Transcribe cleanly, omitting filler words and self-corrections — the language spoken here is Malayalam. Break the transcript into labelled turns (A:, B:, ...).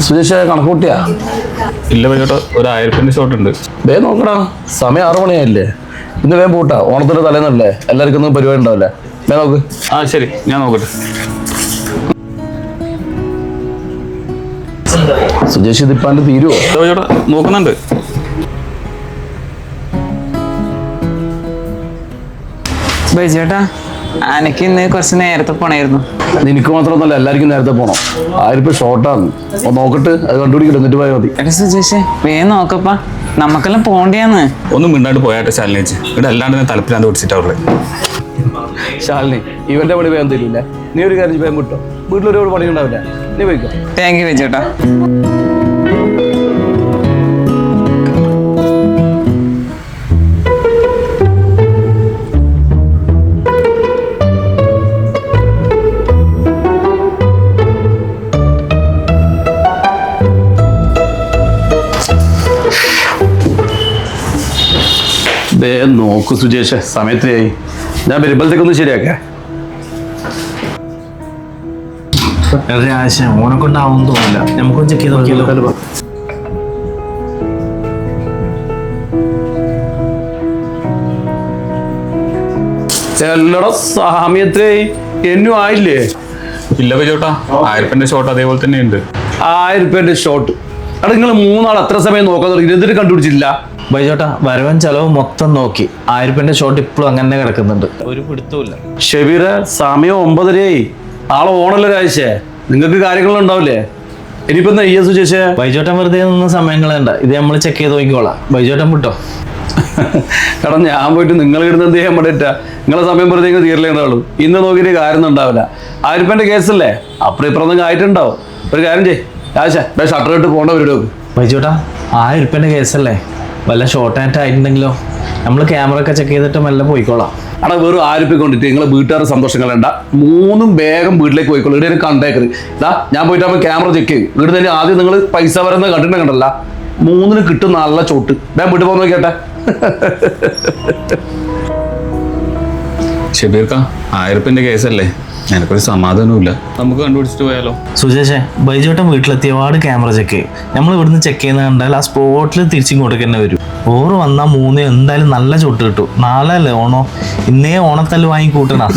A: സുജേഷ് കണക്കൂട്ടിയാ?
B: ഇല്ല ബൈജോട്ടാ, ഒരു 1000 ഷോട്ട് ഉണ്ട്.
A: വേ നോക്കടാ, സമയം 6 മണിയായില്ലേ? ഇന്ന് വേഗം പോട്ടാ, ഓണത്തിന്റെ തലേന്നല്ലേ, എല്ലാവർക്കും ഒന്നും പരിപാടി ഉണ്ടാവില്ലേ? വേ നോക്ക്.
B: ആ ശരി, ഞാൻ നോക്കട്ടെ.
A: സുജേഷ് ഇതിപ്പാണ്ട് തീരുവോ?
B: ബൈജോട്ടാ നോക്കുന്നുണ്ട്.
C: ബൈജേട്ടാ, എനിക്ക് ഇന്ന് കുറച്ച് നേരത്തെ പോണായിരുന്നു.
A: നിനക്ക് മാത്രമൊന്നുമല്ല, എല്ലാവർക്കും നേരത്തെ പോണം. 1000 ഷോർട്ടാണ്. ഒന്ന് നോക്കട്ട്, അത് കണ്ടുപിടിക്കട്ടെ, എന്നിട്ട് പോയാൽ മതി.
C: എടാ സുജേഷേ, വേഗം നോക്കപ്പാ, നമുക്കെല്ലാം പോണ്ടിയാന്ന്.
B: ഒന്നും മിണ്ടാണ്ട് പോയാട്ടെ ശാലിനി ചേച്ചി. ഇവിടെ അല്ലാണ്ട് ഞാൻ തലപ്പിലാണ്ട് പിടിച്ചിട്ടാവുള്ളത്.
A: ശാലിനി, ഇവന്റെ പണി വേഗം തരില്ല. നീ ഒരു കാര്യം വേഗം വിട്ടോ, വീട്ടിലൊരു പണി ഉണ്ടാവില്ല. നീ പോയിക്കോ.
C: താങ്ക് യു ബൈജേട്ടാ.
A: നോക്കൂ സുജേഷ്, സമയത്തായി. ഞാൻ വരുമ്പോഴത്തേക്കൊന്ന് ശരിയാക്കേ.
D: ഓനെ കൊണ്ടാവും തോന്നില്ല. നമുക്കൊന്ന് ചെക്ക് ചെയ്ത് നോക്കിയല്ലോ.
A: എല്ലട സമയത്തായി, എന്നും ആയില്ലേ?
B: ഇല്ല ബൈജോട്ടാ, 1000 ഷോട്ട് അതേപോലെ തന്നെ ഉണ്ട്.
A: 1000 ഷോട്ട്. എടാ നിങ്ങൾ 3 നാൾ എത്ര സമയം നോക്കാൻ തുടങ്ങി, എന്നിട്ട് കണ്ടുപിടിച്ചില്ല?
D: ബൈജോട്ടാ, വരവൻ ചെലവ് മൊത്തം നോക്കി. 1000 ഷോട്ട് ഇപ്പോഴും അങ്ങനെ കിടക്കുന്നുണ്ട്, ഒരു പിടുത്തമില്ല.
A: ഷെബീറ, സമയം 9:30. നാളെ ഓണല്ല ഒരാഴ്ച, നിങ്ങൾക്ക് കാര്യങ്ങളുണ്ടാവില്ലേ? ഇനിയിപ്പോ എന്താ ഈ സുജേഷ്?
D: ബൈജോട്ടൻ വെറുതെ നിന്ന് സമയം കളയണ്ട, ഇത് നമ്മൾ ചെക്ക് ചെയ്ത് നോക്കിക്കോളാം. ബൈജോട്ടൻ വിട്ടോ.
A: എടാ ഞാൻ പോയിട്ട് നിങ്ങൾ ഇടുന്ന എന്ത് ചെയ്യാൻ പറ്റില്ല? നിങ്ങളെ സമയം വെറുതെ തീരലേ ഉണ്ടാവുള്ളൂ. ഇന്ന് നോക്കിയിട്ട് കാര്യം ഉണ്ടാവില്ല. 1000 കേസല്ലേ, അപ്പുറം ഇപ്പുറം ആയിട്ടുണ്ടാവും. ഒരു കാര്യം ചെയ്യ് ആശ, ഷട്ടർ ഇട്ട് പോകേണ്ട പരിപാടി നോക്ക്.
D: ബൈജോട്ടാ, 1000 കേസല്ലേ, വല്ല ഷോർട്ട് ആയിട്ട് ആയിട്ടുണ്ടെങ്കിലോ? നമ്മൾ ക്യാമറ ഒക്കെ ചെക്ക് ചെയ്തിട്ട് മെല്ലെ പോയിക്കോളാം.
A: അവിടെ വെറും 1000 കൊണ്ടിട്ട് നിങ്ങളെ വീട്ടുകാരുടെ സന്തോഷം കളയണ്ട. 3 വേഗം വീട്ടിലേക്ക് പോയിക്കോളൂ. ഇവിടെ കണ്ടേക്കരുത്. ഇതാ ഞാൻ പോയിട്ട് അപ്പോൾ ക്യാമറ ചെക്ക് ചെയ്യും. ഇവിടെ തന്നെ ആദ്യം നിങ്ങൾ പൈസ വരുന്നത് കണ്ടിട്ടുണ്ടല്ല. 3 കിട്ടും നല്ല ചോട്ട്. ഞാൻ വീട്ടിൽ പോകാൻ നോക്കിയാട്ടെ.
B: ഷെബീർക്ക, 1000 കേസല്ലേ, എനിക്കൊരു സമാധാനമില്ല. നമുക്ക് കണ്ടുപിടിച്ചിട്ട് പോയാലോ?
D: സുജേഷേ, ബൈജോട്ടൻ വീട്ടിലെത്തി ഒരുപാട് ക്യാമറ ചെക്ക് ചെയ്യും. നമ്മൾ ഇവിടുന്ന് ചെക്ക് ചെയ്യുന്ന കണ്ടാൽ ആ സ്പോട്ടിൽ തിരിച്ചിങ്ങോട്ട് തന്നെ വരും. ഓറ് വന്നാൽ 3 എന്തായാലും നല്ല ചൊട്ട് കിട്ടും. നാളെ അല്ലേ ഓണോ, ഇന്നേ ഓണത്തല്ല് വാങ്ങി കൂട്ടണം.